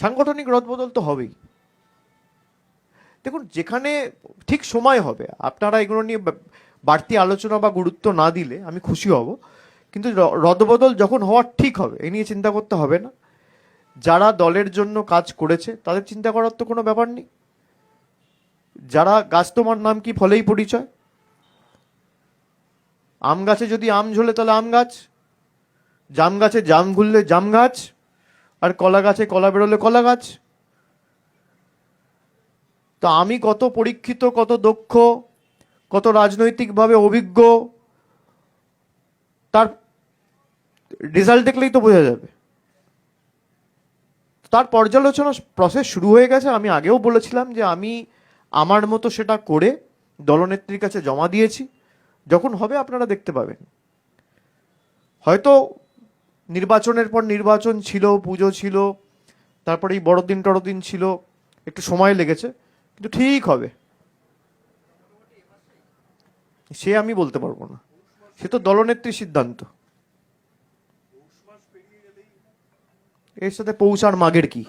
সাংগঠনিক রদবদল তো হবেই। দেখুন, যেখানে ঠিক সময় হবে, আপনারা এগুলো নিয়ে বাড়তি আলোচনা বা গুরুত্ব না দিলে আমি খুশি হব, কিন্তু রদবদল যখন হওয়ার ঠিক হবে এ নিয়ে চিন্তা করতে হবে না। যারা দলের জন্য কাজ করেছে তাদের চিন্তা করার তো কোনো ব্যাপার নেই। যারা গাছ, তোমার নাম কি ফলেই পরিচয়। আম গাছে যদি আম ঝোলে তাহলে আম গাছ, জাম গাছে জাম ঘুরলে জাম গাছ, আর কলা গাছে কলা বেরোলে কলা গাছ। তো আমি কত পরীক্ষিত, কত দক্ষ, কত রাজনৈতিকভাবে অভিজ্ঞ, তার রেজাল্ট দেখলেই তো বোঝা যাবে। তার পর্যালোচনা প্রসেস শুরু হয়ে গেছে। আমি আগেও বলেছিলাম যে আমি আমার মতো সেটা করে দলনেত্রীর কাছে জমা দিয়েছি। যখন হবে আপনারা দেখতে পাবেন। হয়তো নির্বাচনের পর নির্বাচন ছিল, পুজো ছিল, তারপরে এই বড়দিন টড়দিন ছিল, একটু সময় লেগেছে, কিন্তু ঠিক হবে। সে আমি বলতে পারবো না, সে তো দলনেত্রীর সিদ্ধান্ত। এর সাথে পৌষ আর মাঘের কি?